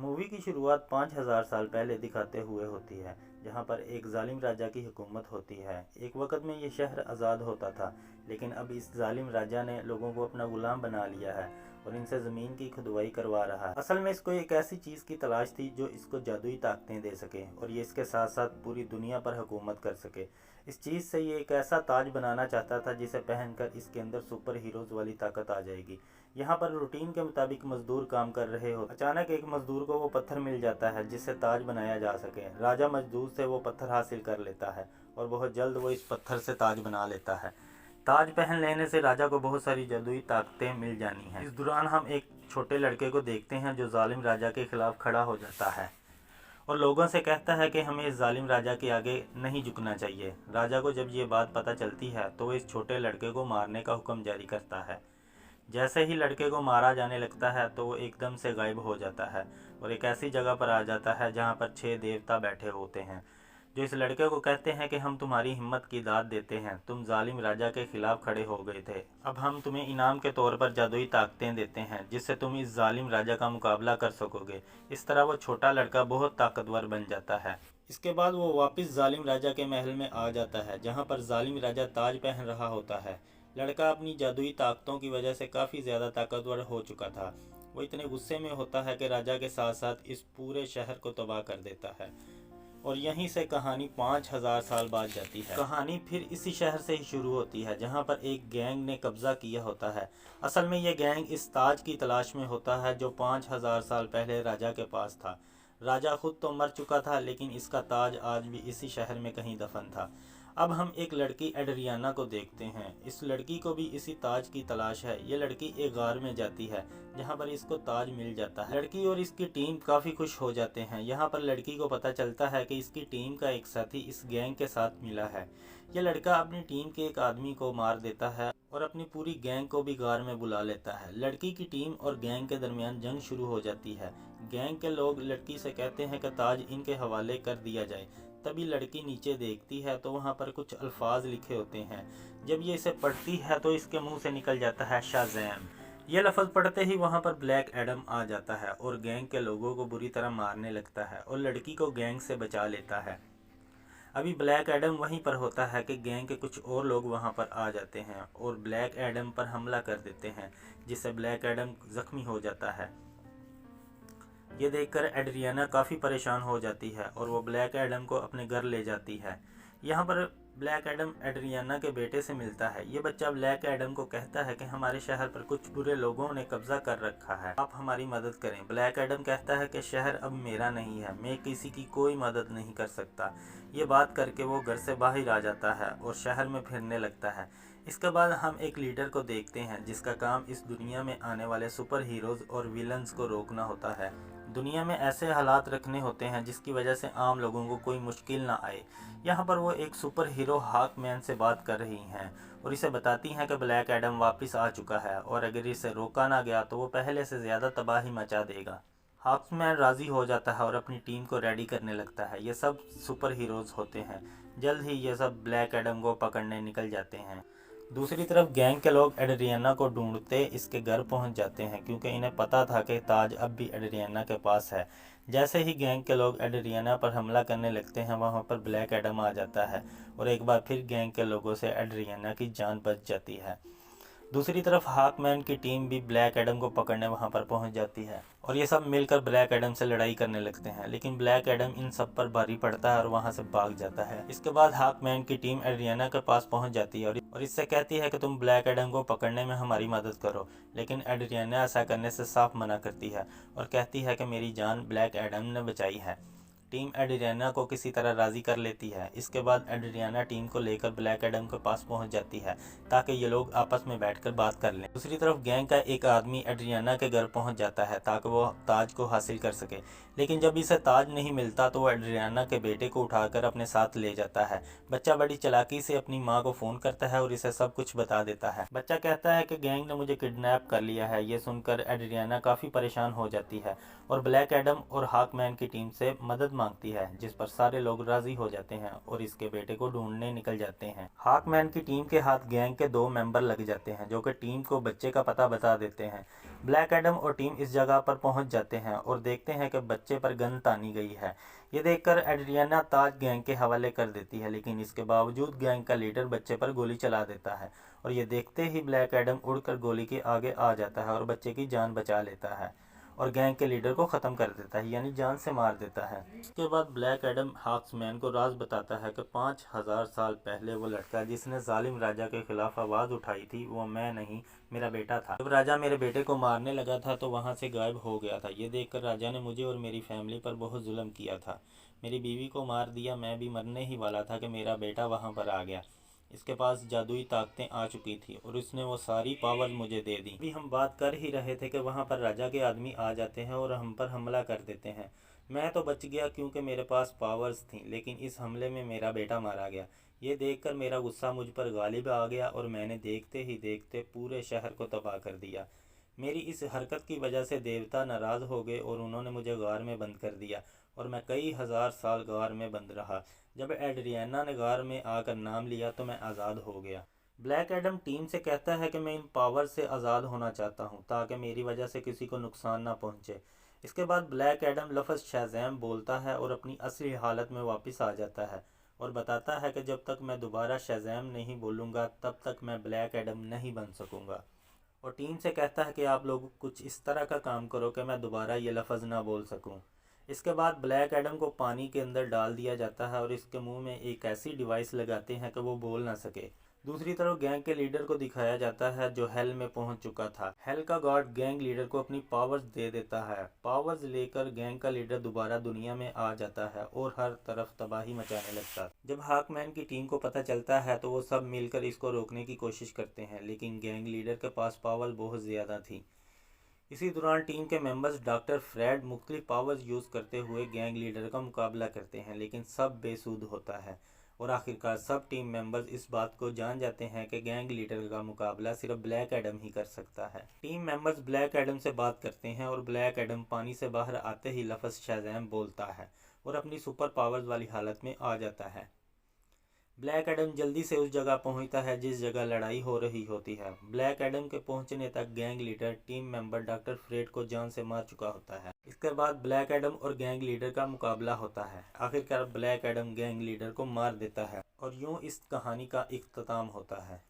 Movie की शुरुआत 5000 साल पहले दिखाते हुए होती है, जहां पर एक जालिम राजा की हुकूमत होती है। एक वक्त में ये शहर आज़ाद होता था, लेकिन अब इस जालिम राजा ने लोगों को अपना गुलाम बना लिया है और इनसे ज़मीन की खुदवाई करवा रहा है। असल में इसको एक ऐसी चीज़ की तलाश थी जो इसको जादुई ताकतें दे सके और ये इसके साथ साथ पूरी दुनिया पर हुकूमत कर सके। इस चीज़ से ये एक ऐसा ताज बनाना चाहता था जिसे पहनकर इसके अंदर सुपर हीरोज़ वाली ताकत आ जाएगी। यहाँ पर रूटीन के मुताबिक मजदूर काम कर रहे हो, अचानक एक मजदूर को वो पत्थर मिल जाता है जिससे ताज बनाया जा सके। राजा मजदूर से वो पत्थर हासिल कर लेता है और बहुत जल्द वो इस पत्थर से ताज बना लेता है। ताज पहन लेने से राजा को बहुत सारी जादुई ताकतें मिल जानी हैं। इस दौरान हम एक छोटे लड़के को देखते हैं जो जालिम राजा के खिलाफ खड़ा हो जाता है और लोगों से कहता है कि हमें इस जालिम राजा के आगे नहीं झुकना चाहिए। राजा को जब ये बात पता चलती है तो वो इस छोटे लड़के को मारने का हुक्म जारी करता है। जैसे ही लड़के को मारा जाने लगता है तो वो एकदम से गायब हो जाता है और एक ऐसी जगह पर आ जाता है जहाँ पर 6 देवता बैठे होते हैं, जो इस लड़के को कहते हैं कि हम तुम्हारी हिम्मत की दाद देते हैं, तुम जालिम राजा के खिलाफ खड़े हो गए थे, अब हम तुम्हें इनाम के तौर पर जादुई ताकतें देते हैं जिससे तुम इस जालिम राजा का मुकाबला कर सकोगे। इस तरह वो छोटा लड़का बहुत ताकतवर बन जाता है। इसके बाद वो वापस जालिम राजा के महल में आ जाता है जहाँ पर जालिम राजा ताज पहन रहा होता है। लड़का अपनी जादुई ताकतों की वजह से काफ़ी ज़्यादा ताकतवर हो चुका था। वो इतने गुस्से में होता है कि राजा के साथ साथ इस पूरे शहर को तबाह कर देता है और यहीं से कहानी 5000 साल बाद जाती है। कहानी फिर इसी शहर से ही शुरू होती है जहां पर एक गैंग ने कब्जा किया होता है। असल में ये गैंग इस ताज की तलाश में होता है जो 5000 साल पहले राजा के पास था। राजा खुद तो मर चुका था लेकिन इसका ताज आज भी इसी शहर में कहीं दफन था। अब हम एक लड़की एड्रियाना को देखते हैं। इस लड़की को भी इसी ताज की तलाश है। ये लड़की एक गार में जाती है जहाँ पर इसको ताज मिल जाता है। लड़की और इसकी टीम काफ़ी खुश हो जाते हैं। यहाँ पर लड़की को पता चलता है कि इसकी टीम का एक साथी इस गैंग के साथ मिला है। यह लड़का अपनी टीम के एक आदमी को मार देता है और अपनी पूरी गैंग को भी गार में बुला लेता है। लड़की की टीम और गैंग के दरमियान जंग शुरू हो जाती है। गैंग के लोग लड़की से कहते हैं कि ताज इनके हवाले कर दिया जाए। तभी लड़की नीचे देखती है तो वहाँ पर कुछ अल्फाज लिखे होते हैं। जब ये इसे पढ़ती है तो इसके मुंह से निकल जाता है शाज़ैम। ये लफ्ज़ पढ़ते ही वहाँ पर ब्लैक एडम आ जाता है और गैंग के लोगों को बुरी तरह मारने लगता है और लड़की को गैंग से बचा लेता है। अभी ब्लैक एडम वहीं पर होता है कि गैंग के कुछ और लोग वहाँ पर आ जाते हैं और ब्लैक एडम पर हमला कर देते हैं जिससे ब्लैक एडम ज़ख्मी हो जाता है। ये देखकर एड्रियाना काफ़ी परेशान हो जाती है और वो ब्लैक एडम को अपने घर ले जाती है। यहाँ पर ब्लैक एडम एड्रियाना के बेटे से मिलता है। ये बच्चा ब्लैक एडम को कहता है कि हमारे शहर पर कुछ बुरे लोगों ने कब्जा कर रखा है, आप हमारी मदद करें। ब्लैक एडम कहता है कि शहर अब मेरा नहीं है, मैं किसी की कोई मदद नहीं कर सकता। ये बात करके वो घर से बाहर आ जाता है और शहर में फिरने लगता है। इसके बाद हम एक लीडर को देखते हैं जिसका काम इस दुनिया में आने वाले सुपर हीरोज़ और विलन्स को रोकना होता है। दुनिया में ऐसे हालात रखने होते हैं जिसकी वजह से आम लोगों को कोई मुश्किल ना आए। यहाँ पर वो एक सुपर हीरो हाकमैन से बात कर रही हैं और इसे बताती हैं कि ब्लैक एडम वापस आ चुका है और अगर इसे रोका ना गया तो वो पहले से ज़्यादा तबाही मचा देगा। हाकमैन राज़ी हो जाता है और अपनी टीम को रेडी करने लगता है। ये सब सुपर हीरोज़ होते हैं। जल्द ही ये सब ब्लैक एडम को पकड़ने निकल जाते हैं। दूसरी तरफ गैंग के लोग एड्रियाना को ढूंढते इसके घर पहुंच जाते हैं क्योंकि इन्हें पता था कि ताज अब भी एड्रियाना के पास है। जैसे ही गैंग के लोग एड्रियाना पर हमला करने लगते हैं वहां पर ब्लैक एडम आ जाता है और एक बार फिर गैंग के लोगों से एड्रियाना की जान बच जाती है। दूसरी तरफ हाकमैन की टीम भी ब्लैक एडम को पकड़ने वहां पर पहुंच जाती है और ये सब मिलकर ब्लैक एडम से लड़ाई करने लगते हैं, लेकिन ब्लैक एडम इन सब पर भारी पड़ता है और वहां से भाग जाता है। इसके बाद हाकमैन की टीम एड्रियाना के पास पहुंच जाती है और इससे कहती है कि तुम ब्लैक एडम को पकड़ने में हमारी मदद करो, लेकिन एड्रियाना ऐसा करने से साफ मना करती है और कहती है कि मेरी जान ब्लैक एडम ने बचाई है। टीम एड्रियाना को किसी तरह राज़ी कर लेती है। इसके बाद एड्रियाना टीम को लेकर ब्लैक एडम के पास पहुंच जाती है ताकि ये लोग आपस में बैठकर बात कर लें। दूसरी तरफ गैंग का एक आदमी एड्रियाना के घर पहुंच जाता है ताकि वो ताज को हासिल कर सके, लेकिन जब इसे ताज नहीं मिलता तो वो एड्रियाना के बेटे को उठाकर अपने साथ ले जाता है। बच्चा बड़ी चालाकी से अपनी माँ को फ़ोन करता है और इसे सब कुछ बता देता है। बच्चा कहता है कि गैंग ने मुझे किडनैप कर लिया है। ये सुनकर एड्रियाना काफ़ी परेशान हो जाती है और ब्लैक एडम और हाकमैन की टीम से मदद मांगती है, जिस पर सारे लोग राजी हो जाते हैं और इसके बेटे को ढूंढने निकल जाते हैं। हाकमैन की टीम के हाथ गैंग के 2 मेंबर लग जाते हैं जो कि टीम को बच्चे का पता बता देते हैं। ब्लैक एडम और टीम इस जगह पर पहुंच जाते हैं और देखते हैं कि बच्चे पर गन तानी गई है। ये देखकर एड्रियाना ताज गैंग के हवाले कर देती है, लेकिन इसके बावजूद गैंग का लीडर बच्चे पर गोली चला देता है और ये देखते ही ब्लैक एडम उड़कर गोली के आगे आ जाता है और बच्चे की जान बचा लेता है और गैंग के लीडर को ख़त्म कर देता है, यानी जान से मार देता है। इसके बाद ब्लैक एडम हाक्समैन को राज बताता है कि 5000 साल पहले वो लड़का जिसने जालिम राजा के खिलाफ आवाज़ उठाई थी वो मैं नहीं, मेरा बेटा था। जब राजा मेरे बेटे को मारने लगा था तो वहाँ से गायब हो गया था। ये देखकर राजा ने मुझे और मेरी फैमिली पर बहुत जुल्म किया था। मेरी बीवी को मार दिया, मैं भी मरने ही वाला था कि मेरा बेटा वहाँ पर आ गया। इसके पास जादुई ताकतें आ चुकी थी और उसने वो सारी पावर मुझे दे दी। अभी हम बात कर ही रहे थे कि वहाँ पर राजा के आदमी आ जाते हैं और हम पर हमला कर देते हैं। मैं तो बच गया क्योंकि मेरे पास पावर्स थी, लेकिन इस हमले में मेरा बेटा मारा गया। ये देखकर मेरा गुस्सा मुझ पर गालिब आ गया और मैंने देखते ही देखते पूरे शहर को तबाह कर दिया। मेरी इस हरकत की वजह से देवता नाराज़ हो गए और उन्होंने मुझे गार में बंद कर दिया और मैं कई हज़ार साल गार में बंद रहा। जब एड्रियाना ने गार में आकर नाम लिया तो मैं आज़ाद हो गया। ब्लैक एडम टीम से कहता है कि मैं इन पावर से आज़ाद होना चाहता हूँ ताकि मेरी वजह से किसी को नुकसान ना पहुँचे। इसके बाद ब्लैक एडम लफ्ज़ शाज़ैम बोलता है और अपनी असली हालत में वापस आ जाता है और बताता है कि जब तक मैं दोबारा शाज़ैम नहीं बोलूँगा तब तक मैं ब्लैक एडम नहीं बन सकूँगा। और टीम से कहता है कि आप लोग कुछ इस तरह का काम करो कि मैं दोबारा ये लफ्ज़ ना बोल सकूं। इसके बाद ब्लैक एडम को पानी के अंदर डाल दिया जाता है और इसके मुंह में एक ऐसी डिवाइस लगाते हैं कि वो बोल ना सके। दूसरी तरफ गैंग के लीडर को दिखाया जाता है जो हेल में पहुंच चुका था। हेल का गॉड गैंग लीडर को अपनी पावर्स दे देता है। पावर्स लेकर गैंग का लीडर दोबारा दुनिया में आ जाता है और हर तरफ तबाही मचाने लगता है। जब हाकमैन की टीम को पता चलता है तो वो सब मिलकर इसको रोकने की कोशिश करते हैं, लेकिन गैंग लीडर के पास पावर बहुत ज़्यादा थी। इसी दौरान टीम के मेंबर्स डॉक्टर फ्रेड मुख्तलिफ पावर्स यूज़ करते हुए गैंग लीडर का मुकाबला करते हैं, लेकिन सब बेसूद होता है और आखिरकार सब टीम मेंबर्स इस बात को जान जाते हैं कि गैंग लीडर का मुकाबला सिर्फ ब्लैक एडम ही कर सकता है। टीम मेंबर्स ब्लैक एडम से बात करते हैं और ब्लैक एडम पानी से बाहर आते ही लफ्ज़ शाज़ैम बोलता है और अपनी सुपर पावर्स वाली हालत में आ जाता है। ब्लैक एडम जल्दी से उस जगह पहुंचता है जिस जगह लड़ाई हो रही होती है। ब्लैक एडम के पहुंचने तक gang leader team member doctor Fred को जान से मार चुका होता है। इसके बाद ब्लैक एडम और गैंग लीडर का मुकाबला होता है। आखिरकार ब्लैक एडम गैंग लीडर को मार देता है और यूं इस कहानी का इख्तिताम होता है।